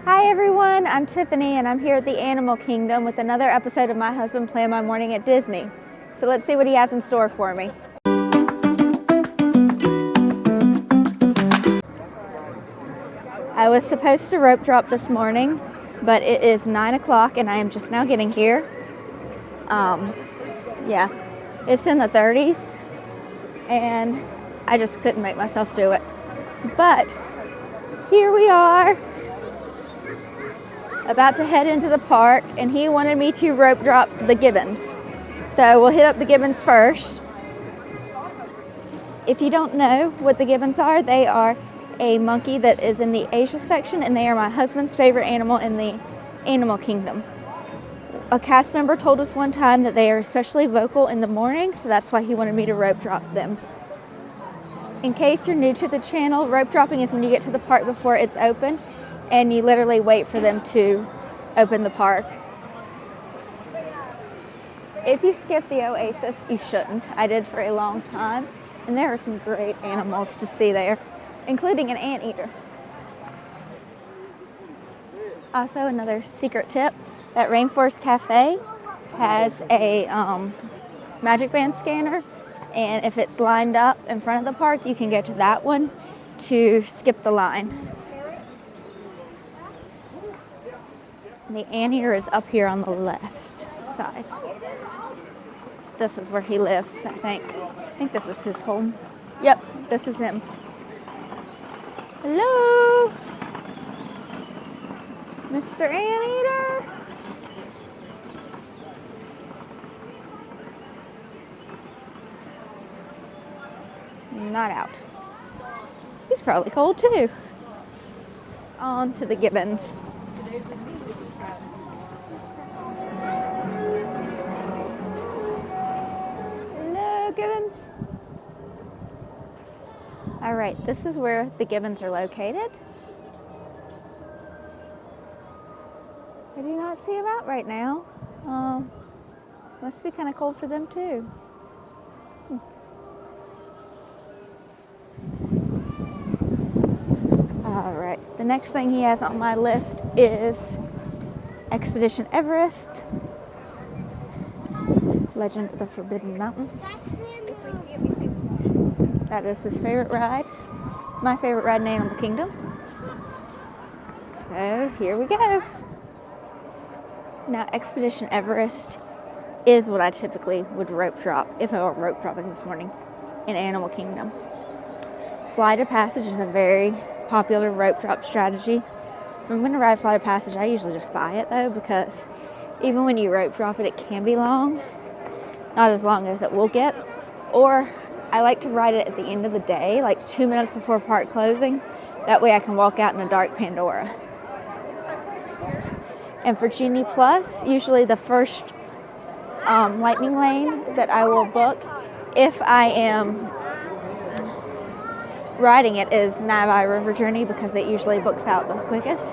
Hi everyone, I'm Tiffany and I'm here at the Animal Kingdom with another episode of My Husband Planned My Morning at Disney. So let's see what he has in store for me. I was supposed to rope drop this morning, but it is 9 o'clock and I am just now getting here. Yeah, it's in the 30s and I just couldn't make myself do it. But here we are, about to head into the park, and he wanted me to rope drop the gibbons. So we'll hit up the gibbons first. If you don't know what the gibbons are, they are a monkey that is in the Asia section, and they are my husband's favorite animal in the Animal Kingdom. A cast member told us one time that they are especially vocal in the morning, so that's why he wanted me to rope drop them. In case you're new to the channel, rope dropping is when you get to the park before it's open and you literally wait for them to open the park. If you skip the Oasis, you shouldn't. I did for a long time, and there are some great animals to see there, including an anteater. Also, another secret tip, that Rainforest Cafe has a Magic Band scanner, and if it's lined up in front of the park, you can go to that one to skip the line. The anteater is up here on the left side. This is where he lives, I think. I think this is his home. Yep, this is him. Hello, Mr. Anteater. Not out. He's probably cold too. On to the gibbons. Hello, gibbons. All right, this is where the gibbons are located. I do not see them out right now. Must be kind of cold for them too. All right, the next thing he has on my list is Expedition Everest, Legend of the Forbidden Mountain. That is his favorite ride. My favorite ride in Animal Kingdom. So here we go. Now, Expedition Everest is what I typically would rope drop if I were rope dropping this morning in Animal Kingdom. Flight of Passage is a very popular rope drop strategy. If I'm going to ride Flight of Passage, I usually just buy it though, because even when you rope drop it, it can be long. Not as long as it will get. Or I like to ride it at the end of the day, like 2 minutes before park closing. That way I can walk out in a dark Pandora. And for Genie Plus, usually the first lightning lane that I will book, if I am riding it, is Navi River Journey, because it usually books out the quickest.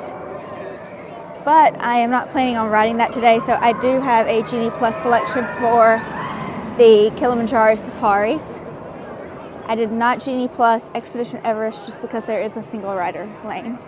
But I am not planning on riding that today, so I do have a Genie Plus selection for the Kilimanjaro safaris. I did not Genie Plus Expedition Everest just because there is a single rider lane.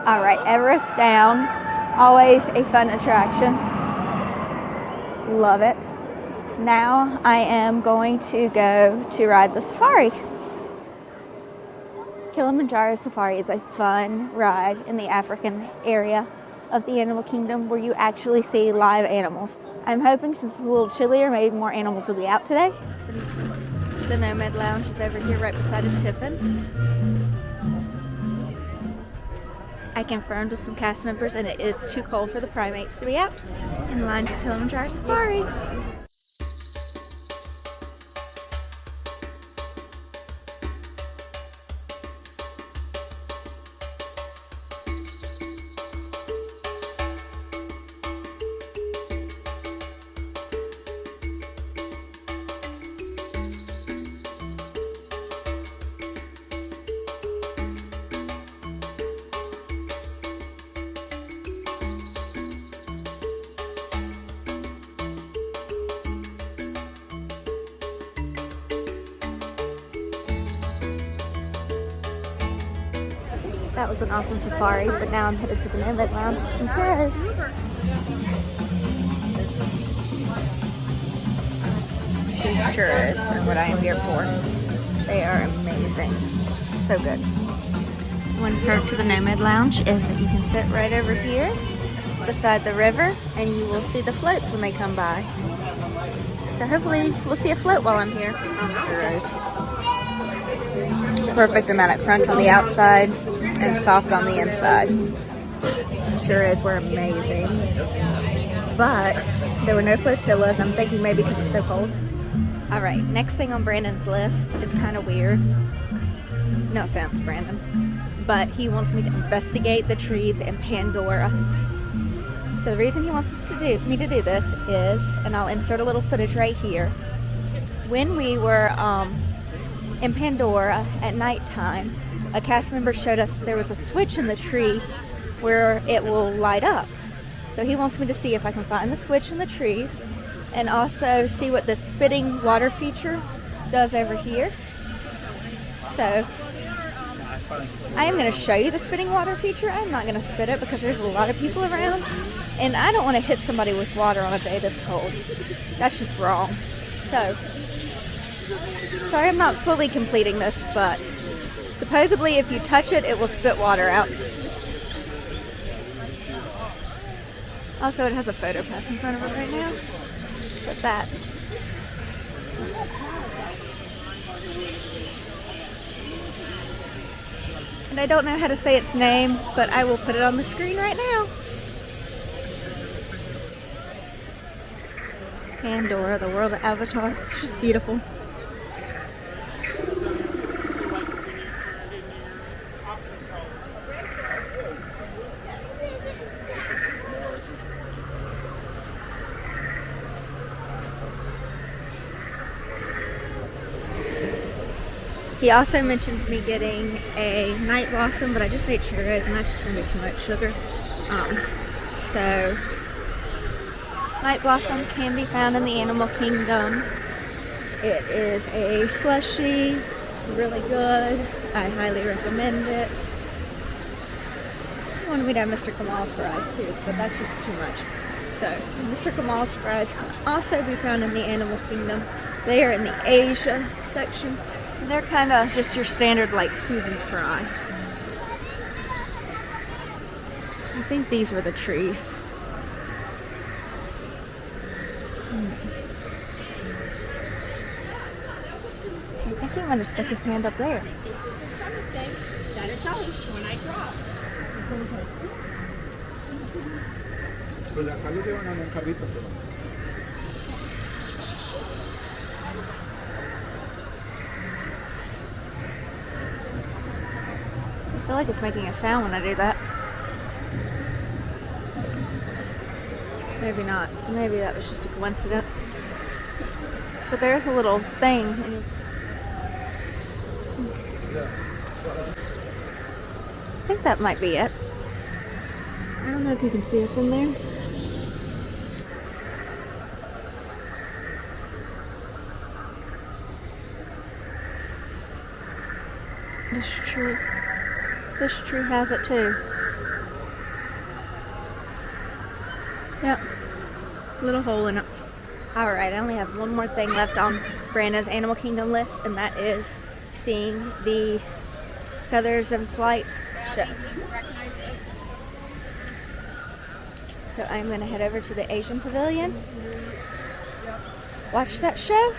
All right, Everest down, always a fun attraction. Love it. Now I am going to go to ride the safari. Kilimanjaro Safari is a fun ride in the African area of the Animal Kingdom where you actually see live animals. I'm hoping since it's a little chillier, maybe more animals will be out today. The Nomad Lounge is over here right beside a Tiffin's. I confirmed with some cast members, and it is too cold for the primates to be out in line for Kilimanjaro Safari. That was an awesome safari, but now I'm headed to the Nomad Lounge for some churros. These churros are what I am here for. They are amazing. So good. One perk to the Nomad Lounge is that you can sit right over here beside the river and you will see the floats when they come by. So hopefully we'll see a float while I'm here. Churros. Perfect amount of crunch on the outside and soft on the inside. Churros were amazing. But there were no flotillas. I'm thinking maybe because it's so cold. Alright, next thing on Brandon's list is kind of weird. No offense, Brandon. But he wants me to investigate the trees in Pandora. So the reason he wants me to do this is, and I'll insert a little footage right here. When we were in Pandora at nighttime, a cast member showed us there was a switch in the tree where it will light up. So he wants me to see if I can find the switch in the trees and also see what the spitting water feature does over here. So I am going to show you the spitting water feature. I'm not going to spit it because there's a lot of people around and I don't want to hit somebody with water on a day this cold. That's just wrong. So sorry I'm not fully completing this, but supposedly if you touch it, it will spit water out. Also, it has a photo pass in front of it right now. But that. And I don't know how to say its name, but I will put it on the screen right now. Pandora, the world of Avatar. It's just beautiful. He also mentioned me getting a night blossom, but I just ate churros and that's just going to be too much sugar. So, night blossom can be found in the animal kingdom. It is a slushie, really good. I highly recommend it. I wanted me to have Mr. Kamal's fries too, but that's just too much. So, Mr. Kamal's fries can also be found in the animal kingdom. They are in the Asia section. They're kind of just your standard like seasoned fry. I think these were the trees. I think he might have stuck his hand up there. I feel like it's making a sound when I do that. Maybe not. Maybe that was just a coincidence. But there's a little thing. I think that might be it. I don't know if you can see it from there. This tree has it too. Yep. Little hole in it. Alright, I only have one more thing left on Brandon's Animal Kingdom list, and that is seeing the Feathers in Flight show. So I'm going to head over to the Asian Pavilion, watch that show,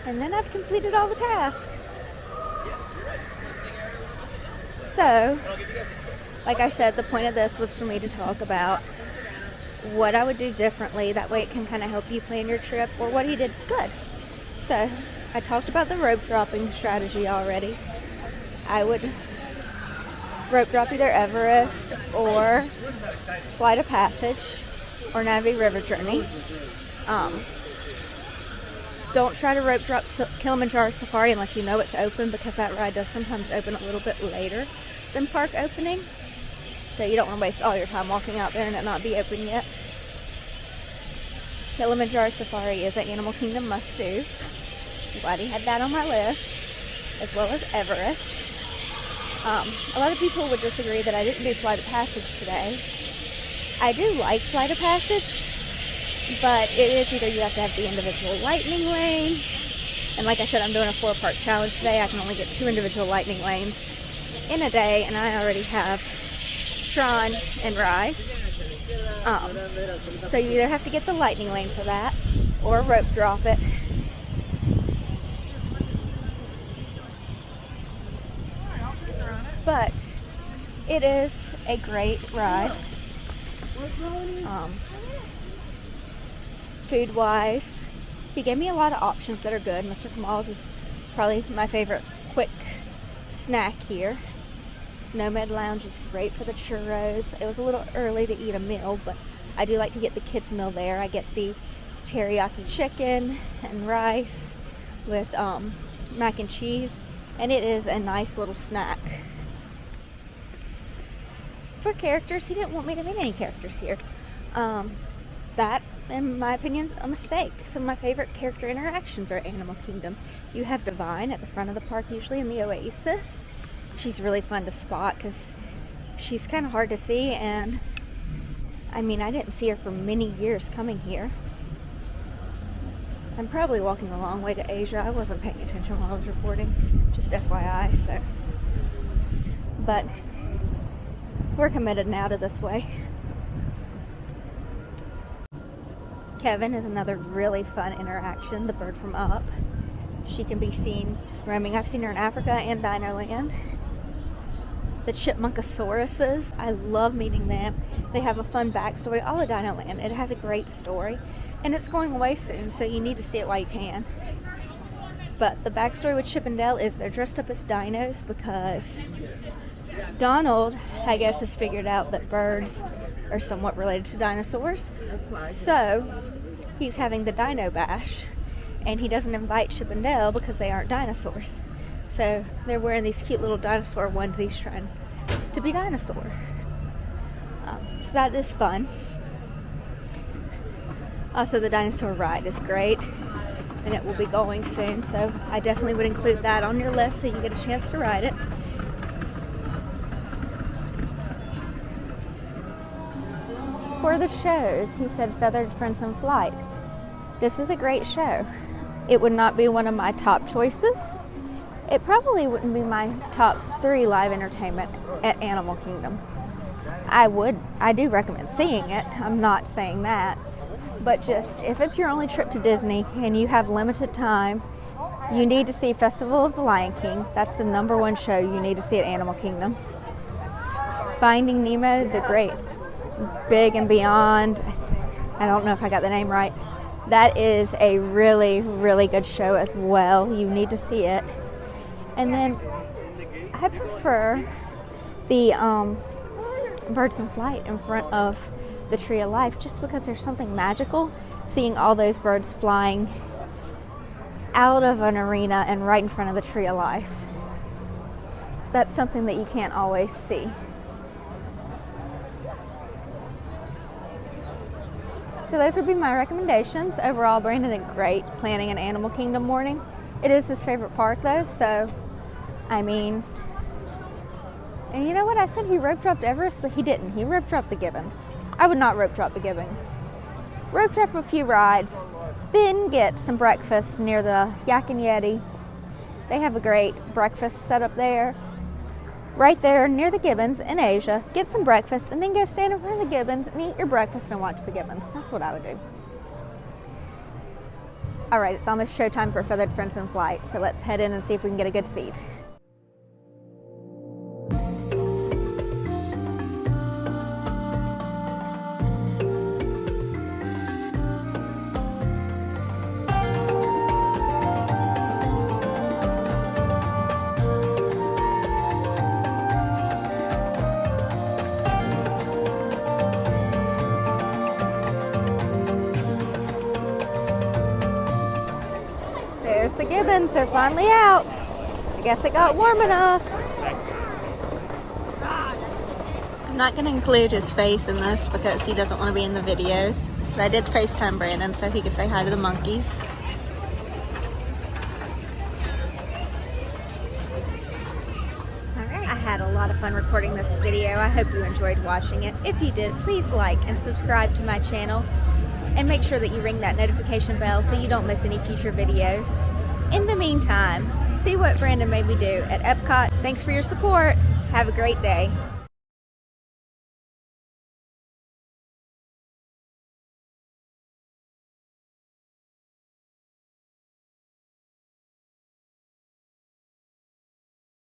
and then I've completed all the tasks. So, like I said, the point of this was for me to talk about what I would do differently. That way it can kind of help you plan your trip, or what he did good. So, I talked about the rope dropping strategy already. I would rope drop either Everest or Flight of Passage or Navi River Journey. Don't try to rope drop Kilimanjaro Safari unless you know it's open, because that ride does sometimes open a little bit later than park opening. So you don't want to waste all your time walking out there and it not be open yet. Kilimanjaro Safari is an Animal Kingdom must-do. I'm glad he had that on my list, as well as Everest. A lot of people would disagree that I didn't do Flight of Passage today. I do like Flight of Passage, but it is either you have to have the individual lightning lane, and like I said, I'm doing a 4-part challenge today. I can only get 2 individual lightning lanes in a day, and I already have Tron and Rise. So you either have to get the lightning lane for that, or rope drop it. But it is a great ride. Food-wise, he gave me a lot of options that are good. Mr. Kamal's is probably my favorite quick snack here. Nomad Lounge is great for the churros. It was a little early to eat a meal, but I do like to get the kids' meal there. I get the teriyaki chicken and rice with mac and cheese, and it is a nice little snack. For characters, he didn't want me to meet any characters here. That, in my opinion, is a mistake. Some of my favorite character interactions are Animal Kingdom. You have Divine at the front of the park, usually in the Oasis. She's really fun to spot because she's kind of hard to see, and I mean, I didn't see her for many years coming here. I'm probably walking the long way to Asia. I wasn't paying attention while I was recording, just FYI, so. But we're committed now to this way. Kevin is another really fun interaction, the bird from Up. She can be seen roaming. I've seen her in Africa and Dino Land. The Chipmunkasauruses, I love meeting them. They have a fun backstory. All of Dino Land, it has a great story, and it's going away soon, so you need to see it while you can. But the backstory with Chip and Dale is they're dressed up as dinos because Donald, I guess, has figured out that birds are somewhat related to dinosaurs. So he's having the Dino Bash, and he doesn't invite Chip and Dale because they aren't dinosaurs. So they're wearing these cute little dinosaur onesies trying to be dinosaur. So that is fun. Also, the dinosaur ride is great, and it will be going soon. So I definitely would include that on your list so you get a chance to ride it. For the shows, he said Feathered Friends in Flight. This is a great show. It would not be one of my top choices. It probably wouldn't be my top 3 live entertainment at Animal Kingdom. I do recommend seeing it. I'm not saying that. But just, if it's your only trip to Disney and you have limited time, you need to see Festival of the Lion King. That's the #1 show you need to see at Animal Kingdom. Finding Nemo, the Great Big and Beyond. I don't know if I got the name right. That is a really, really good show as well. You need to see it. And then I prefer the Birds in Flight in front of the Tree of Life, just because there's something magical seeing all those birds flying out of an arena and right in front of the Tree of Life. That's something that you can't always see. So those would be my recommendations. Overall, Brandon did great planning an Animal Kingdom morning. It is his favorite park though, so I mean, and you know what, I said he rope dropped Everest, but he didn't. He rope dropped the Gibbons. I would not rope drop the Gibbons. Rope drop a few rides, then get some breakfast near the Yak and Yeti. They have a great breakfast set up there. Right there near the Gibbons in Asia. Get some breakfast and then go stand in front of the Gibbons and eat your breakfast and watch the Gibbons. That's what I would do. All right, it's almost showtime for Feathered Friends in Flight, so let's head in and see if we can get a good seat. gibbons are finally out. I guess it got warm enough. I'm not going to include his face in this because he doesn't want to be in the videos. But I did FaceTime Brandon so he could say hi to the monkeys. Alright, I had a lot of fun recording this video. I hope you enjoyed watching it. If you did, please like and subscribe to my channel. And make sure that you ring that notification bell so you don't miss any future videos. In the meantime, see what Brandon made me do at Epcot. Thanks for your support. Have a great day.